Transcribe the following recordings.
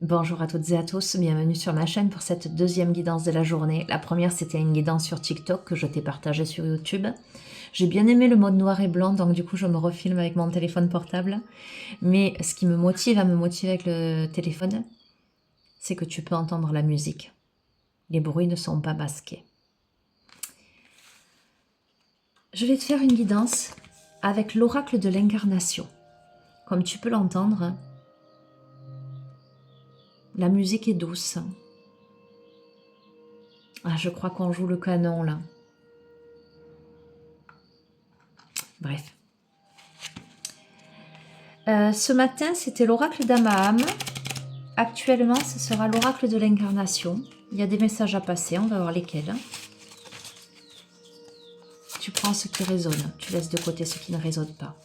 Bonjour à toutes et à tous, bienvenue sur ma chaîne pour cette deuxième guidance de la journée. La première, c'était une guidance sur TikTok que je t'ai partagée sur YouTube. J'ai bien aimé le mode noir et blanc, donc du coup je me refilme avec mon téléphone portable. Mais ce qui me motive à me motiver avec le téléphone, c'est que tu peux entendre la musique. Les bruits ne sont pas masqués. Je vais te faire une guidance avec l'oracle de l'incarnation. Comme tu peux l'entendre, la musique est douce. Ah, je crois qu'on joue le canon là. Bref. Ce matin, c'était l'oracle d'Amaham. Actuellement, ce sera l'oracle de l'incarnation. Il y a des messages à passer, on va voir lesquels. Tu prends ce qui résonne, tu laisses de côté ce qui ne résonne pas.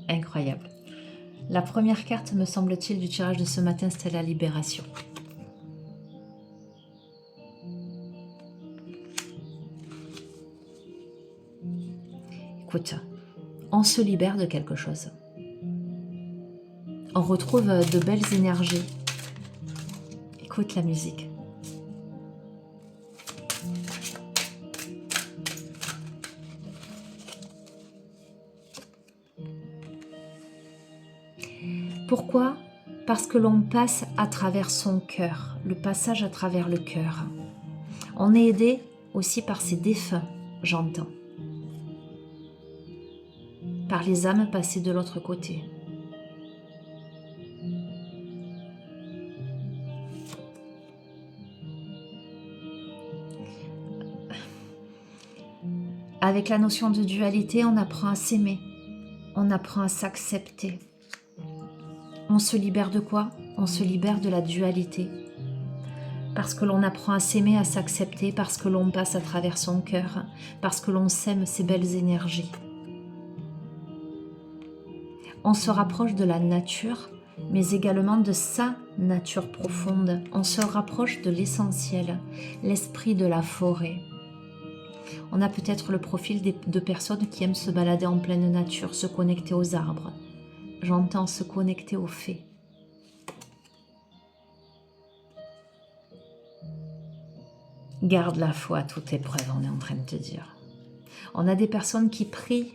Incroyable. La première carte, me semble-t-il, du tirage de ce matin, c'était la libération. Écoute, on se libère de quelque chose. On retrouve de belles énergies. Écoute la musique. Pourquoi? Parce que l'on passe à travers son cœur, le passage à travers le cœur. On est aidé aussi par ses défunts, j'entends. Par les âmes passées de l'autre côté. Avec la notion de dualité, on apprend à s'aimer, on apprend à s'accepter. On se libère de quoi? On se libère de la dualité. Parce que l'on apprend à s'aimer, à s'accepter, parce que l'on passe à travers son cœur, parce que l'on sème ces belles énergies. On se rapproche de la nature, mais également de sa nature profonde. On se rapproche de l'essentiel, l'esprit de la forêt. On a peut-être le profil de personnes qui aiment se balader en pleine nature, se connecter aux arbres. J'entends se connecter aux fées. Garde la foi à toute épreuve, on est en train de te dire. On a des personnes qui prient.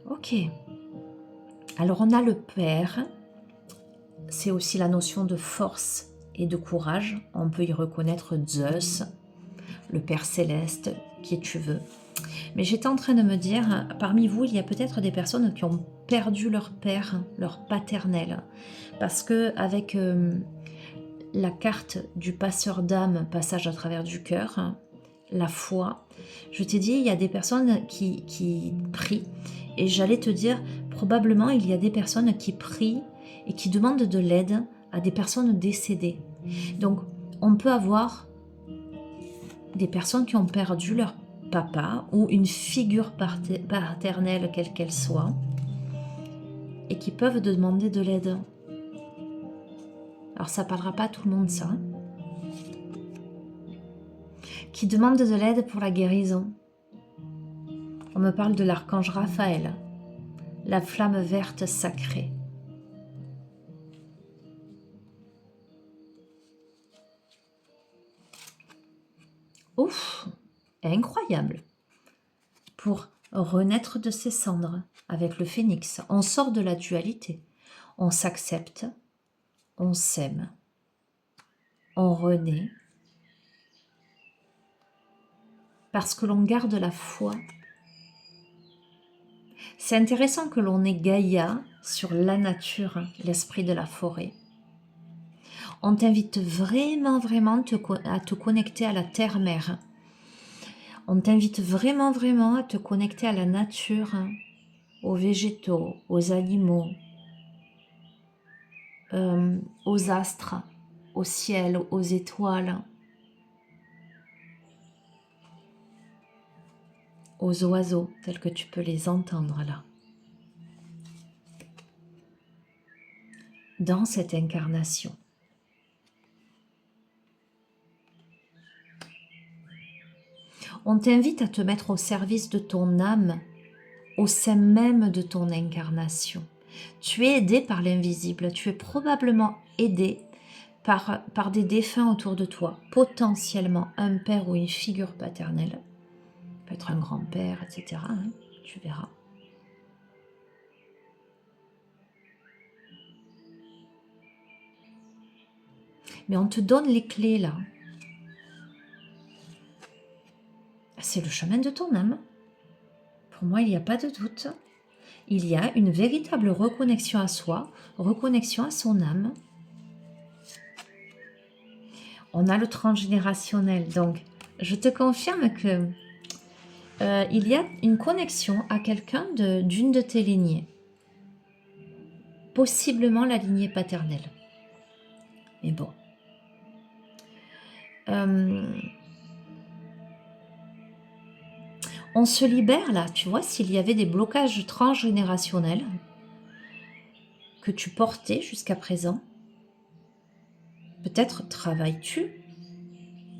Ok. Alors on a le Père. C'est aussi la notion de force et de courage. On peut y reconnaître Zeus, le Père Céleste, qui tu veux. Mais j'étais en train de me dire, parmi vous, il y a peut-être des personnes qui ont perdu leur père, leur paternel. Parce que avec la carte du passeur d'âme, passage à travers du cœur, la foi, je t'ai dit, il y a des personnes qui prient. Et j'allais te dire, probablement, il y a des personnes qui prient et qui demandent de l'aide à des personnes décédées. Donc, on peut avoir des personnes qui ont perdu leur papa ou une figure paternelle, quelle qu'elle soit, et qui peuvent demander de l'aide. Alors, ça ne parlera pas à tout le monde, ça. Qui demande de l'aide pour la guérison. On me parle de l'archange Raphaël, la flamme verte sacrée. Ouf, incroyable. Pour renaître de ses cendres avec le phénix. On sort de la dualité. On s'accepte, on s'aime, on renaît. Parce que l'on garde la foi. C'est intéressant que l'on ait Gaïa sur la nature, l'esprit de la forêt. On t'invite vraiment, vraiment à te connecter à la terre-mère. On t'invite vraiment, vraiment à te connecter à la nature, aux végétaux, aux animaux, aux astres, au ciel, aux étoiles, aux oiseaux, tels que tu peux les entendre là. Dans cette incarnation, On t'invite à te mettre au service de ton âme, au sein même de ton incarnation. Tu es aidé par l'invisible, tu es probablement aidé par des défunts autour de toi, potentiellement un père ou une figure paternelle, peut-être un grand-père, etc. hein, tu verras. Mais on te donne les clés là. C'est le chemin de ton âme. Pour moi, il n'y a pas de doute. Il y a une véritable reconnexion à soi, reconnexion à son âme. On a le transgénérationnel. Donc, je te confirme que il y a une connexion à quelqu'un d'une de tes lignées. Possiblement la lignée paternelle. Mais bon. On se libère là, tu vois, s'il y avait des blocages transgénérationnels que tu portais jusqu'à présent, peut-être travailles-tu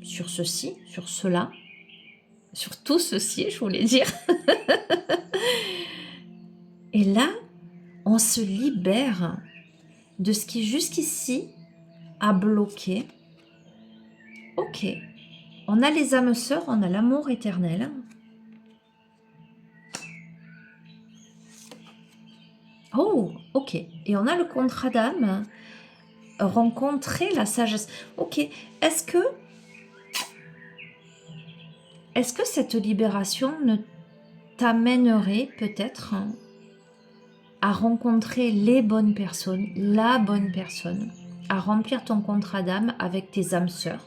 sur ceci, sur cela, sur tout ceci, je voulais dire. Et là, on se libère de ce qui jusqu'ici a bloqué. Ok, on a les âmes sœurs, on a l'amour éternel. Oh, ok. Et on a le contrat d'âme, rencontrer la sagesse. Ok, est-ce que cette libération ne t'amènerait peut-être à rencontrer les bonnes personnes, la bonne personne, à remplir ton contrat d'âme avec tes âmes sœurs,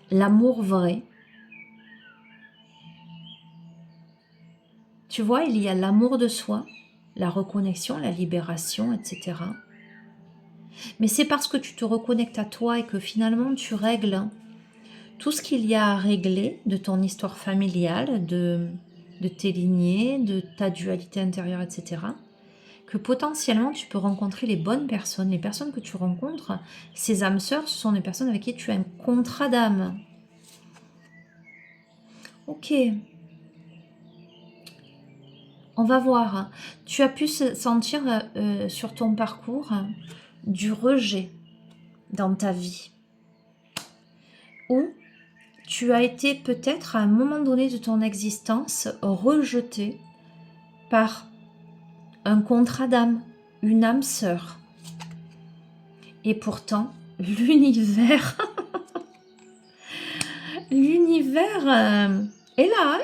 l'amour vrai. Tu vois, il y a l'amour de soi, la reconnexion, la libération, etc. Mais c'est parce que tu te reconnectes à toi et que finalement tu règles tout ce qu'il y a à régler de ton histoire familiale, de tes lignées, de ta dualité intérieure, etc., que potentiellement tu peux rencontrer les bonnes personnes. Les personnes que tu rencontres, ces âmes sœurs, ce sont des personnes avec qui tu as un contrat d'âme. Ok. On va voir. Tu as pu sentir sur ton parcours du rejet dans ta vie. Ou tu as été peut-être à un moment donné de ton existence rejeté par un contrat d'âme, une âme sœur. Et pourtant, l'univers est là,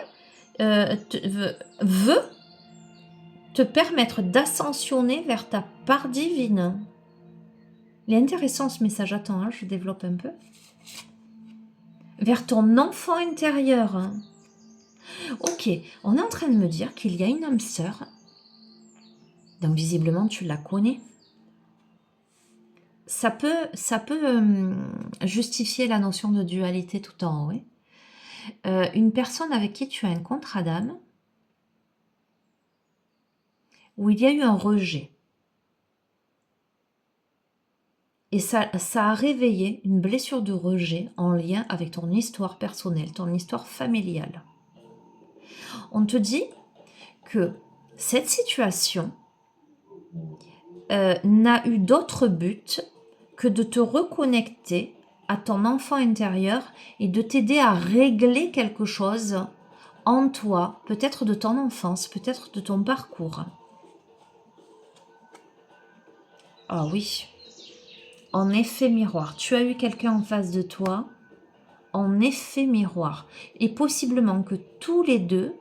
veut te permettre d'ascensionner vers ta part divine. Il est intéressant ce message, attends, hein, je développe un peu. Vers ton enfant intérieur. Ok, on est en train de me dire qu'il y a une âme sœur. Donc visiblement tu la connais. Ça peut justifier la notion de dualité tout en haut. Une personne avec qui tu as un contrat d'âme, où il y a eu un rejet. Et ça a réveillé une blessure de rejet en lien avec ton histoire personnelle, ton histoire familiale. On te dit que cette situation n'a eu d'autre but que de te reconnecter à ton enfant intérieur et de t'aider à régler quelque chose en toi, peut-être de ton enfance, peut-être de ton parcours. Ah oui, en effet miroir, tu as eu quelqu'un en face de toi, en effet miroir, et possiblement que tous les deux,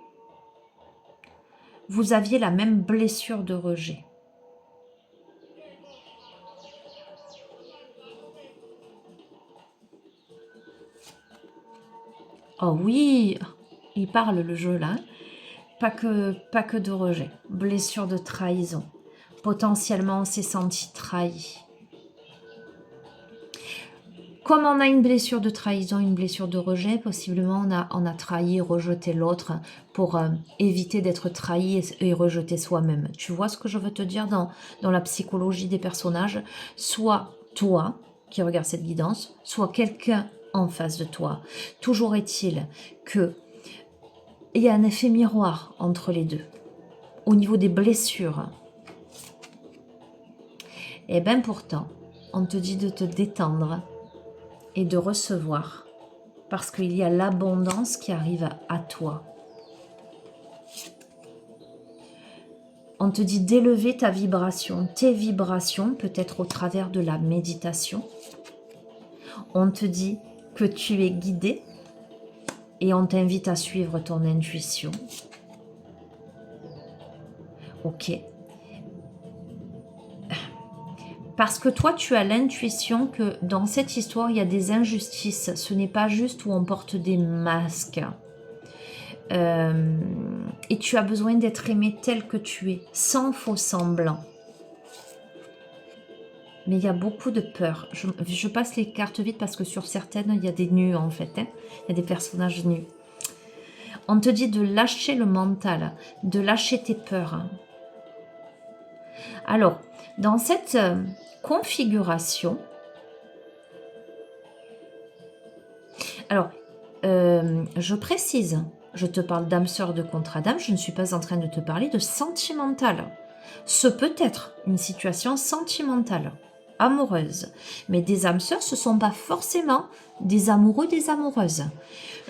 vous aviez la même blessure de rejet. Oh oui, il parle le jeu là, pas que de rejet, blessure de trahison. Potentiellement on s'est senti trahi. Comme on a une blessure de trahison, une blessure de rejet, possiblement on a trahi, rejeté l'autre pour éviter d'être trahi et rejeter soi-même. Tu vois ce que je veux te dire dans la psychologie des personnages? Soit toi qui regardes cette guidance, soit quelqu'un en face de toi. Toujours est-il que il y a un effet miroir entre les deux. Au niveau des blessures, et bien pourtant, on te dit de te détendre et de recevoir, parce qu'il y a l'abondance qui arrive à toi. On te dit d'élever ta vibration, tes vibrations, peut-être au travers de la méditation. On te dit que tu es guidé et on t'invite à suivre ton intuition. Ok. Parce que toi, tu as l'intuition que dans cette histoire, il y a des injustices. Ce n'est pas juste où on porte des masques. Et tu as besoin d'être aimé tel que tu es, sans faux semblant. Mais il y a beaucoup de peur. Je passe les cartes vite parce que sur certaines, il y a des nus en fait. Hein. Il y a des personnages nus. On te dit de lâcher le mental, de lâcher tes peurs. Alors, dans cette configuration, alors, je précise, je te parle d'âme sœur de contrat d'âme, je ne suis pas en train de te parler de sentimental. Ce peut être une situation sentimentale, amoureuse, mais des âmes sœurs, ce ne sont pas forcément des amoureux, des amoureuses.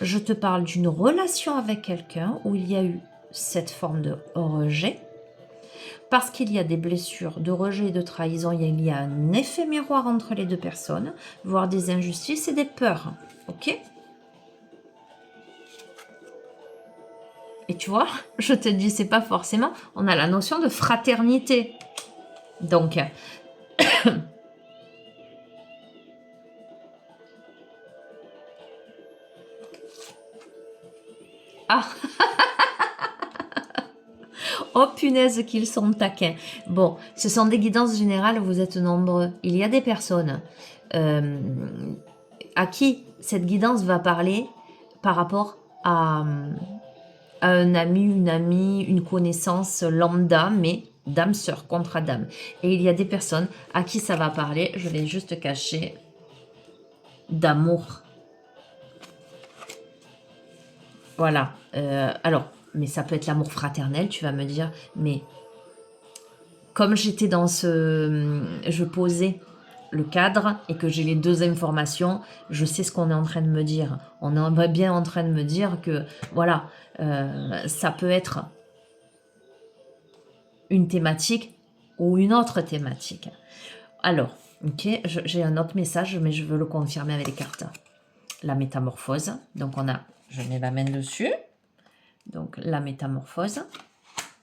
Je te parle d'une relation avec quelqu'un où il y a eu cette forme de rejet, parce qu'il y a des blessures de rejet et de trahison, il y a un effet miroir entre les deux personnes, voire des injustices et des peurs, ok ? Et tu vois, je te dis, c'est pas forcément, on a la notion de fraternité. Donc, ah, oh punaise qu'ils sont taquins. Bon, ce sont des guidances générales, vous êtes nombreux. Il y a des personnes à qui cette guidance va parler par rapport à un ami, une amie, une connaissance lambda, mais d'âme sœur, contrat d'âme. Et il y a des personnes à qui ça va parler, je vais juste cacher, d'amour. Voilà. Alors, mais ça peut être l'amour fraternel, tu vas me dire, mais comme j'étais dans ce... Je posais le cadre et que j'ai les deux informations, je sais ce qu'on est en train de me dire. On est bien en train de me dire que, voilà, ça peut être une thématique ou une autre thématique. Alors, ok, j'ai un autre message, mais je veux le confirmer avec les cartes. La métamorphose. Donc, je mets la main dessus. Donc, la métamorphose.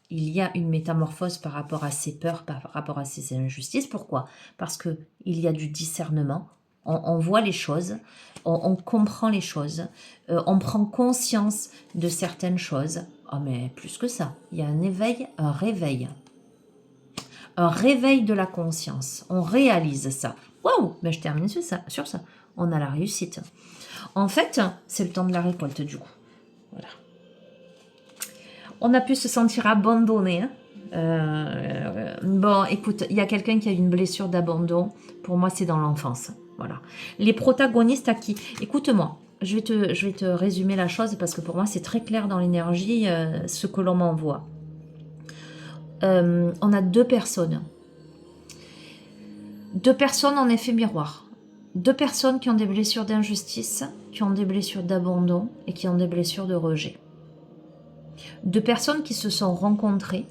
Il y a une métamorphose par rapport à ses peurs, par rapport à ses injustices. Pourquoi? Parce qu'il y a du discernement. On voit les choses, on comprend les choses, on prend conscience de certaines choses. Oh, mais plus que ça, il y a un éveil, un réveil. Un réveil de la conscience. On réalise ça. Waouh! Ben, je termine sur ça. On a la réussite. En fait, c'est le temps de la récolte du coup. Voilà. On a pu se sentir abandonné. Hein. Bon, écoute, il y a quelqu'un qui a une blessure d'abandon. Pour moi, c'est dans l'enfance. Voilà. Les protagonistes à qui? Écoute-moi, je vais te résumer la chose parce que pour moi, c'est très clair dans l'énergie ce que l'on m'envoie. On a deux personnes. Deux personnes en effet miroir. Deux personnes qui ont des blessures d'injustice, qui ont des blessures d'abandon et qui ont des blessures de rejet. Deux personnes qui se sont rencontrées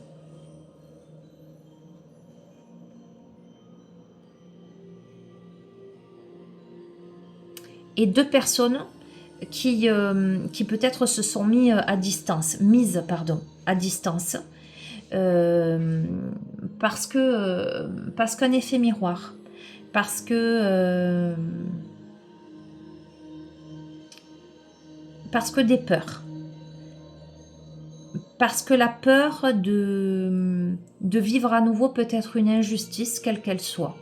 et deux personnes qui peut-être se sont mises à distance, parce qu'un effet miroir, parce que des peurs, parce que la peur de vivre à nouveau peut-être une injustice, quelle qu'elle soit.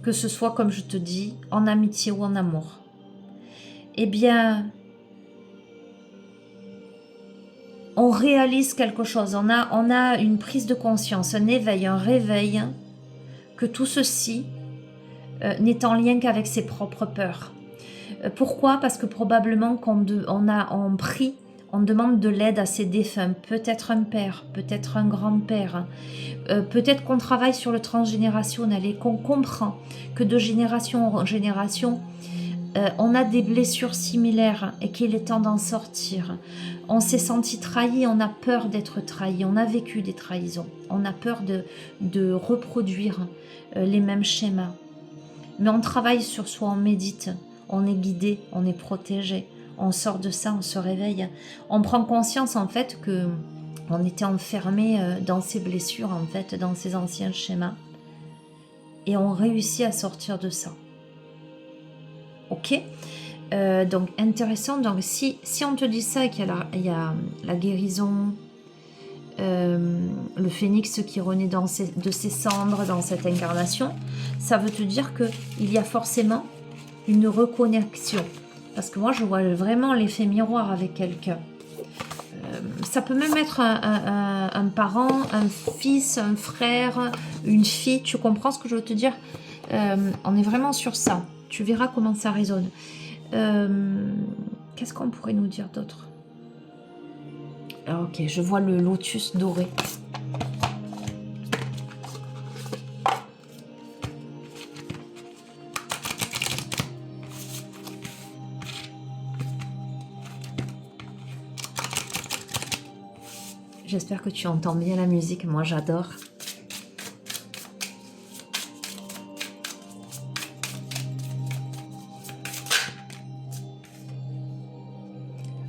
Que ce soit, comme je te dis, en amitié ou en amour. Eh bien, on réalise quelque chose, on a une prise de conscience, un éveil, un réveil que tout ceci n'est en lien qu'avec ses propres peurs. Pourquoi? Parce que probablement on prie, on demande de l'aide à ses défunts, peut-être un père, peut-être un grand-père, peut-être qu'on travaille sur le transgénérationnel et qu'on comprend que de génération en génération, on a des blessures similaires et qu'il est temps d'en sortir. On s'est senti trahi, on a peur d'être trahi, on a vécu des trahisons, on a peur de reproduire les mêmes schémas. Mais on travaille sur soi, on médite, on est guidé, on est protégé, on sort de ça, on se réveille. On prend conscience en fait que on était enfermé dans ces blessures, en fait, dans ces anciens schémas. Et on réussit à sortir de ça. Ok, donc intéressant. Donc si on te dit ça et qu'il y a la guérison, le phénix qui renaît de ses cendres dans cette incarnation, ça veut te dire qu'il y a forcément une reconnexion. Parce que moi, je vois vraiment l'effet miroir avec quelqu'un. Ça peut même être un parent, un fils, un frère, une fille. Tu comprends ce que je veux te dire? On est vraiment sur ça. Tu verras comment ça résonne. Qu'est-ce qu'on pourrait nous dire d'autre? Ok, je vois le lotus doré. J'espère que tu entends bien la musique, moi j'adore.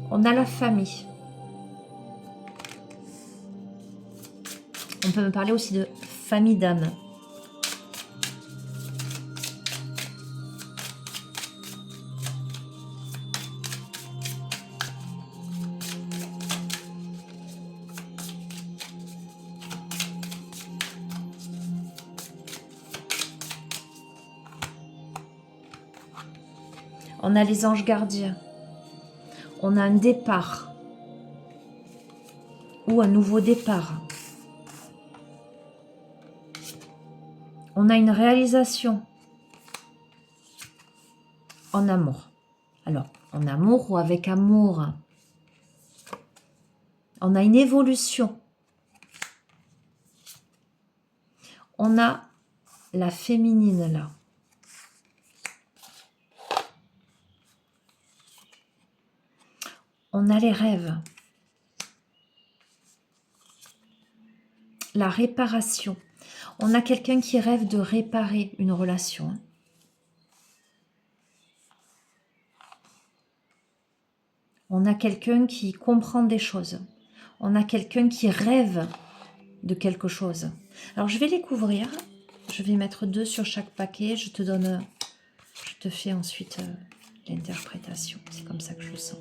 On a la famille. On peut me parler aussi de famille d'âme. On a les anges gardiens. On a un départ. Ou un nouveau départ. On a une réalisation. En amour. Alors, en amour ou avec amour. On a une évolution. On a la féminine là. On a les rêves. La réparation. On a quelqu'un qui rêve de réparer une relation. On a quelqu'un qui comprend des choses. On a quelqu'un qui rêve de quelque chose. Alors, je vais les couvrir. Je vais mettre 2 sur chaque paquet. Je te fais ensuite l'interprétation. C'est comme ça que je le sens.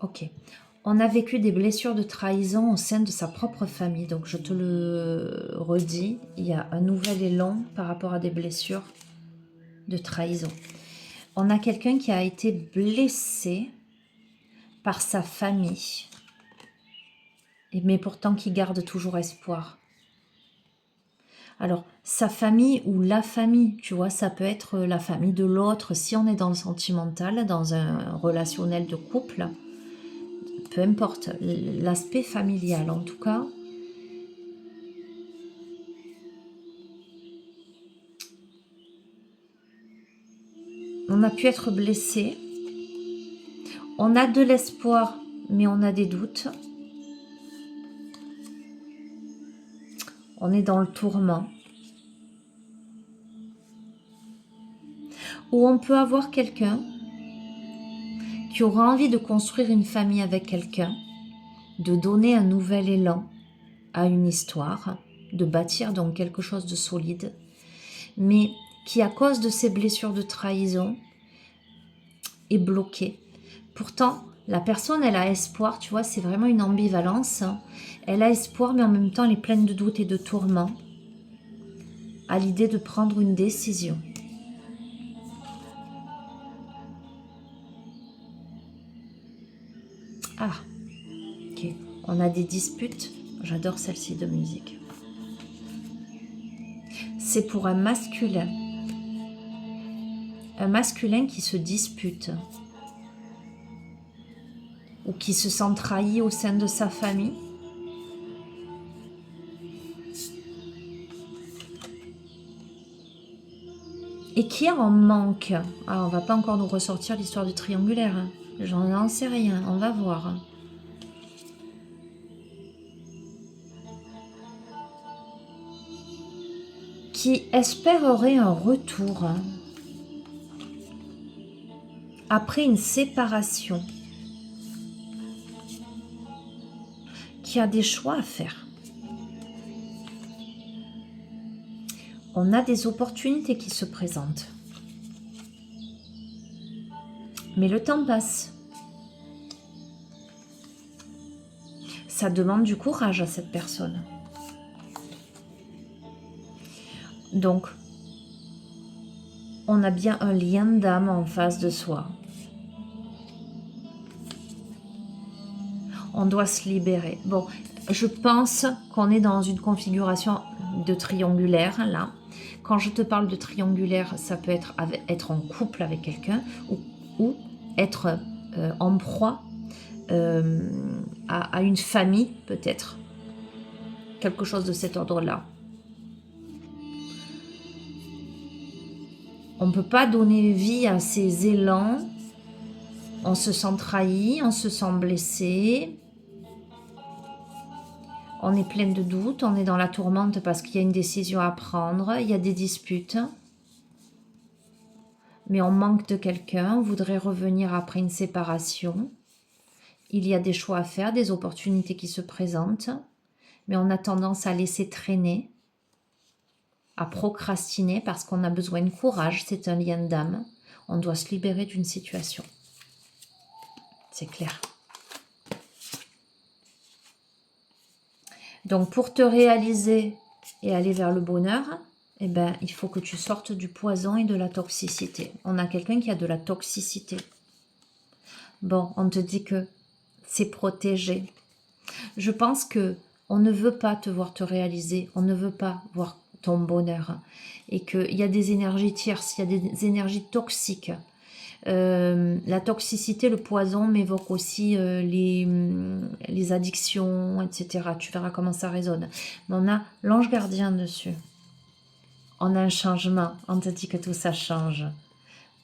Ok. On a vécu des blessures de trahison au sein de sa propre famille. Donc, je te le redis, il y a un nouvel élan par rapport à des blessures de trahison. On a quelqu'un qui a été blessé par sa famille, mais pourtant qui garde toujours espoir. Alors, sa famille ou la famille, tu vois, ça peut être la famille de l'autre. Si on est dans le sentimental, dans un relationnel de couple, peu importe, l'aspect familial en tout cas. On a pu être blessé. On a de l'espoir, mais on a des doutes. On est dans le tourment. Ou on peut avoir quelqu'un qui aura envie de construire une famille avec quelqu'un, de donner un nouvel élan à une histoire, de bâtir donc quelque chose de solide, mais qui, à cause de ses blessures de trahison, est bloqué. Pourtant, La personne, elle a espoir, tu vois, c'est vraiment une ambivalence. Elle a espoir, mais en même temps, elle est pleine de doutes et de tourments à l'idée de prendre une décision. Ah, ok. On a des disputes. J'adore celle-ci de musique. C'est pour un masculin. Un masculin qui se dispute. Ou qui se sent trahi au sein de sa famille. Et qui est en manque. Ah, on va pas encore nous ressortir l'histoire du triangulaire. Hein. J'en sais rien, on va voir. Qui espérerait un retour après une séparation, qui a des choix à faire. On a des opportunités qui se présentent. Mais le temps passe. Ça demande du courage à cette personne. Donc, on a bien un lien d'âme en face de soi. On doit se libérer. Bon, je pense qu'on est dans une configuration de triangulaire, là. Quand je te parle de triangulaire, ça peut être en couple avec quelqu'un ou être en proie à une famille, peut-être. Quelque chose de cet ordre-là. On ne peut pas donner vie à ces élans. On se sent trahi, on se sent blessé. On est plein de doutes, on est dans la tourmente parce qu'il y a une décision à prendre, il y a des disputes. Mais on manque de quelqu'un, on voudrait revenir après une séparation. Il y a des choix à faire, des opportunités qui se présentent. Mais on a tendance à laisser traîner, à procrastiner parce qu'on a besoin de courage, c'est un lien d'âme. On doit se libérer d'une situation. C'est clair. Donc pour te réaliser et aller vers le bonheur, eh ben, il faut que tu sortes du poison et de la toxicité. On a quelqu'un qui a de la toxicité. Bon, on te dit que c'est protégé. Je pense que on ne veut pas te voir te réaliser, on ne veut pas voir ton bonheur. Et qu'il y a des énergies tierces, il y a des énergies toxiques. La toxicité, le poison m'évoque aussi les addictions, etc. Tu verras comment ça résonne. Mais on a l'ange gardien dessus. On a un changement. On te dit que tout ça change.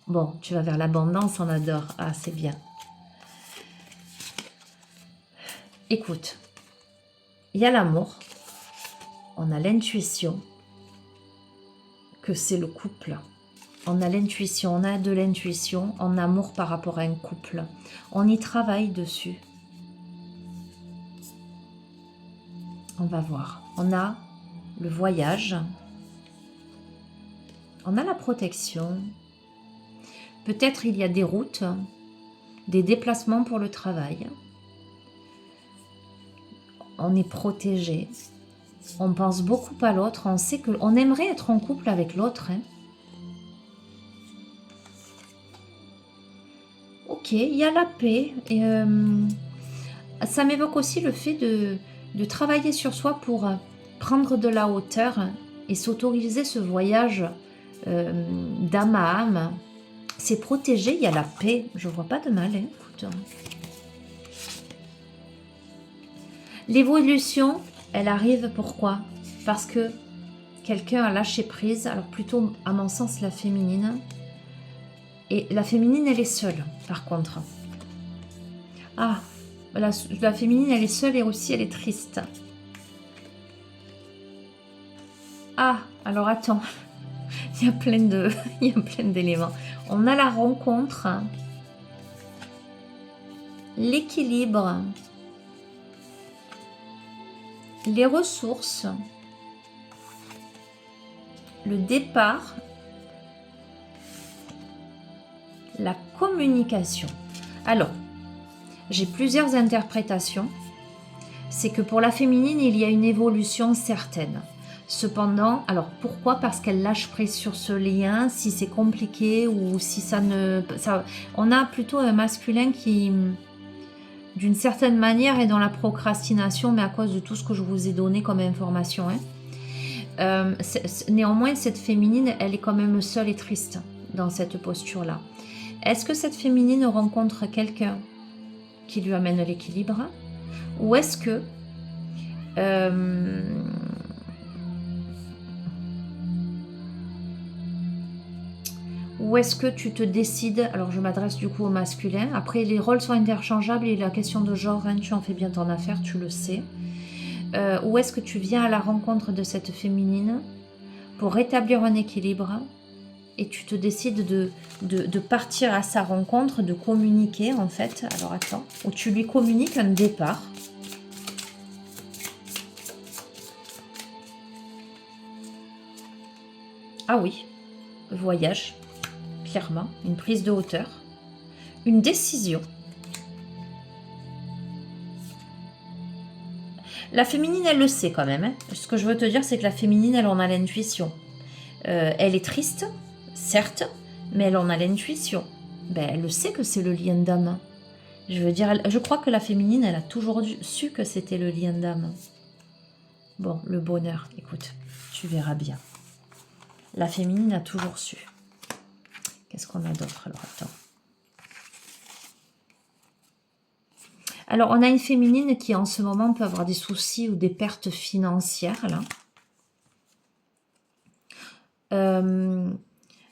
Bon, tu vas vers l'abondance, on adore. Ah, c'est bien. Écoute, il y a l'amour. On a l'intuition que c'est le couple. On a l'intuition, on a de l'intuition en amour par rapport à un couple. On y travaille dessus. On va voir. On a le voyage. On a la protection. Peut-être il y a des routes, des déplacements pour le travail. On est protégé. On pense beaucoup à l'autre. On sait qu'on aimerait être en couple avec l'autre. Hein. Ok, il y a la paix. Et, ça m'évoque aussi le fait de travailler sur soi pour prendre de la hauteur et s'autoriser ce voyage d'âme à âme. C'est protégé, il y a la paix. Je vois pas de mal, hein, écoute. L'évolution, elle arrive pourquoi? Parce que quelqu'un a lâché prise, alors plutôt à mon sens la féminine. Et la féminine, elle est seule, par contre. Ah, la féminine, elle est seule et aussi elle est triste. Ah, alors attends. Il y a plein d'éléments. On a la rencontre, l'équilibre, les ressources, le départ, la communication. Alors, j'ai plusieurs interprétations. C'est que pour la féminine, il y a une évolution certaine. Cependant, alors pourquoi? Parce qu'elle lâche prise sur ce lien, si c'est compliqué ou si ça ne... on a plutôt un masculin qui, d'une certaine manière, est dans la procrastination, mais à cause de tout ce que je vous ai donné comme information. Néanmoins, cette féminine, elle est quand même seule et triste dans cette posture-là. Est-ce que cette féminine rencontre quelqu'un qui lui amène l'équilibre? Ou est-ce que tu te décides, alors je m'adresse du coup au masculin, après les rôles sont interchangeables et la question de genre, tu en fais bien ton affaire, tu le sais. Ou est-ce que tu viens à la rencontre de cette féminine pour rétablir un équilibre et tu te décides de partir à sa rencontre, de communiquer en fait, alors attends, ou tu lui communiques un départ. Ah oui, voyage, clairement, une prise de hauteur, une décision. La féminine, elle le sait quand même. Ce que je veux te dire, c'est que la féminine, elle en a l'intuition. Elle est triste, certes, mais elle en a l'intuition. Elle le sait que c'est le lien d'âme. Je veux dire, je crois que la féminine, elle a toujours su que c'était le lien d'âme. Bon, le bonheur, écoute, tu verras bien. La féminine a toujours su. Qu'est-ce qu'on a d'autre? Alors, attends. Alors, on a une féminine qui, en ce moment, peut avoir des soucis ou des pertes financières, là.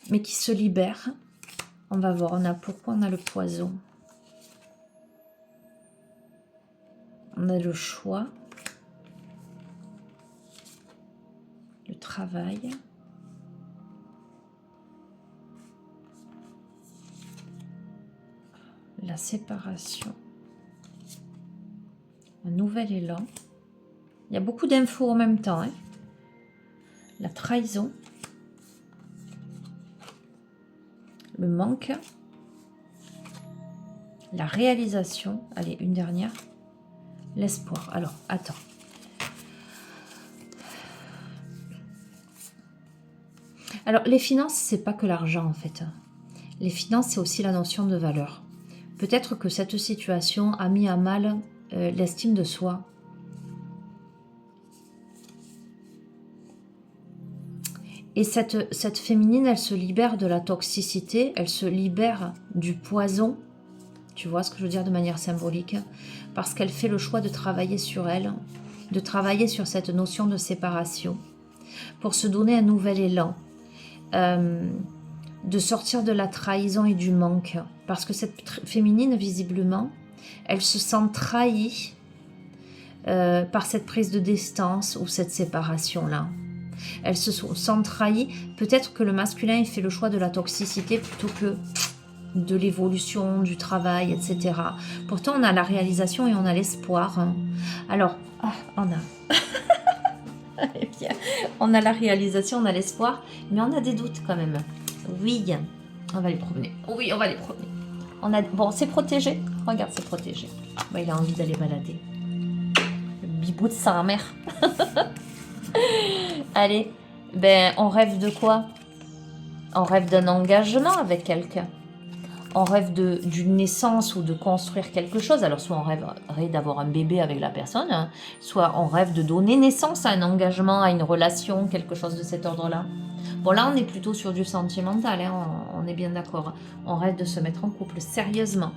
Mais qui se libère. On va voir, pourquoi on a le poison. On a le choix. Le travail. La séparation. Un nouvel élan. Il y a beaucoup d'infos en même temps. La trahison. Le manque. La réalisation. Allez, une dernière. L'espoir. Alors, attends. Alors, les finances, c'est pas que l'argent, en fait. Les finances, c'est aussi la notion de valeur. Peut-être que cette situation a mis à mal l'estime de soi. Et cette féminine, elle se libère de la toxicité, elle se libère du poison, tu vois ce que je veux dire de manière symbolique, parce qu'elle fait le choix de travailler sur elle, de travailler sur cette notion de séparation, pour se donner un nouvel élan, de sortir de la trahison et du manque, parce que cette féminine, visiblement, elle se sent trahie par cette prise de distance ou cette séparation-là. Elle se sent trahie. Peut-être que le masculin il fait le choix de la toxicité plutôt que de l'évolution, du travail, etc. Pourtant, on a la réalisation et on a l'espoir. Alors, on a... eh bien, on a la réalisation, on a l'espoir, mais on a des doutes quand même. Oui, on va les promener. Oui, on va les promener. Bon, c'est protégé. Regarde, c'est protégé. Il a envie d'aller balader. Le bibou de sa mère. Allez, on rêve de quoi? On rêve d'un engagement avec quelqu'un. On rêve d'une naissance ou de construire quelque chose. Alors, soit on rêverait d'avoir un bébé avec la personne, hein, soit on rêve de donner naissance à un engagement, à une relation, quelque chose de cet ordre-là. Bon, là, on est plutôt sur du sentimental, hein, on est bien d'accord. On rêve de se mettre en couple, sérieusement.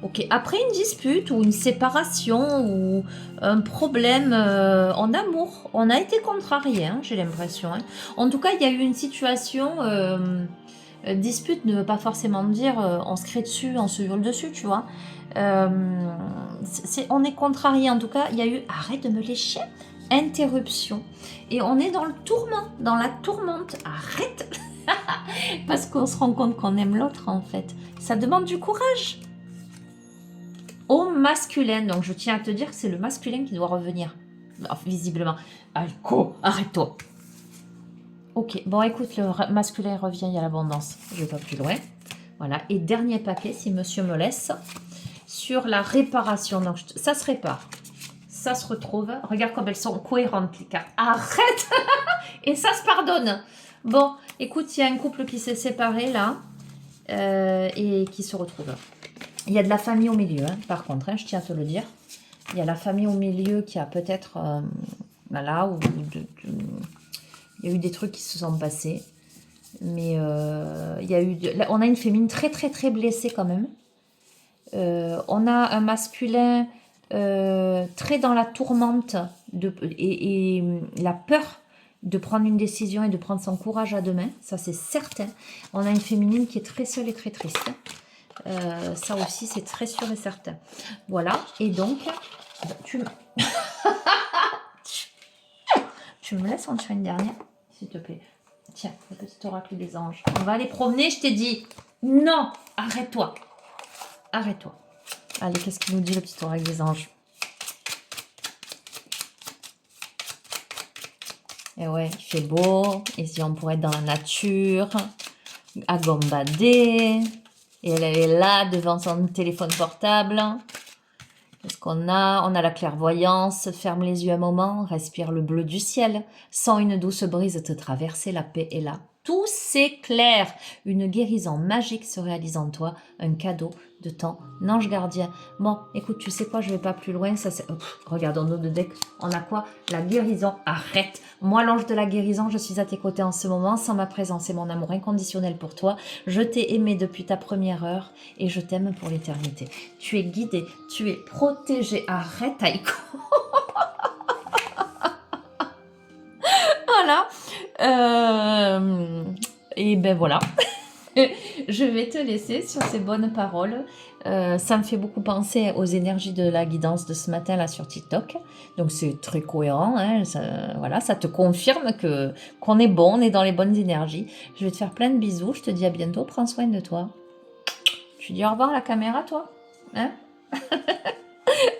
Ok, après une dispute ou une séparation ou un problème en amour, on a été contrarié, hein, j'ai l'impression. Hein. En tout cas, il y a eu une situation, dispute ne veut pas forcément dire on se crée dessus, on se hurle dessus, tu vois. On est contrarié, en tout cas, il y a eu, arrête de me lécher, interruption. Et on est dans le tourment, dans la tourmente, arrête. Parce qu'on se rend compte qu'on aime l'autre, en fait. Ça demande du courage. Au masculin, donc je tiens à te dire que c'est le masculin qui doit revenir, visiblement. Alco, arrête-toi. Ok, bon écoute, le masculin revient, il y a l'abondance. Je vais pas plus loin. Voilà, et dernier paquet, si monsieur me laisse, sur la réparation. Donc, ça se répare. Ça se retrouve. Regarde comme elles sont cohérentes, les cartes. Arrête. Et ça se pardonne. Bon, écoute, il y a un couple qui s'est séparé, là, et qui se retrouve. Il y a de la famille au milieu, hein, par contre, hein, je tiens à te le dire. Il y a la famille au milieu qui a peut-être... voilà, où il y a eu des trucs qui se sont passés. Mais il y a eu on a une féminine très très très blessée quand même. On a un masculin très dans la tourmente et la peur de prendre une décision et de prendre son courage à deux mains, ça c'est certain. On a une féminine qui est très seule et très triste. Ça aussi c'est très sûr et certain. Voilà, et donc tu me laisses en tirer une dernière, s'il te plaît. Tiens, le petit oracle des anges. On va aller promener, je t'ai dit. Non, arrête-toi. Arrête-toi. Allez, qu'est-ce qu'il nous dit, le petit oracle des anges? Et ouais, il fait beau. Ici, on pourrait être dans la nature, à gambader. Et elle est là, devant son téléphone portable. Qu'est-ce qu'on a? On a la clairvoyance. Ferme les yeux un moment, respire le bleu du ciel. Sens une douce brise te traverser, la paix est là. Tout s'éclaire. Une guérison magique se réalise en toi. Un cadeau de ton ange gardien. Bon, écoute, tu sais quoi, je vais pas plus loin. Ça, regardons nos deux decks. On a quoi? La guérison. Arrête. Moi, l'ange de la guérison, je suis à tes côtés en ce moment. Sans ma présence et mon amour inconditionnel pour toi. Je t'ai aimé depuis ta première heure et je t'aime pour l'éternité. Tu es guidé, tu es protégé. Arrête, Aïko. Voilà. Et ben voilà. Je vais te laisser sur ces bonnes paroles. Ça me fait beaucoup penser aux énergies de la guidance de ce matin là sur TikTok. Donc c'est très cohérent. Hein, voilà, ça te confirme qu'on est bon, on est dans les bonnes énergies. Je vais te faire plein de bisous. Je te dis à bientôt. Prends soin de toi. Tu dis au revoir à la caméra, toi, hein?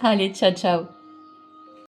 Allez, ciao, ciao.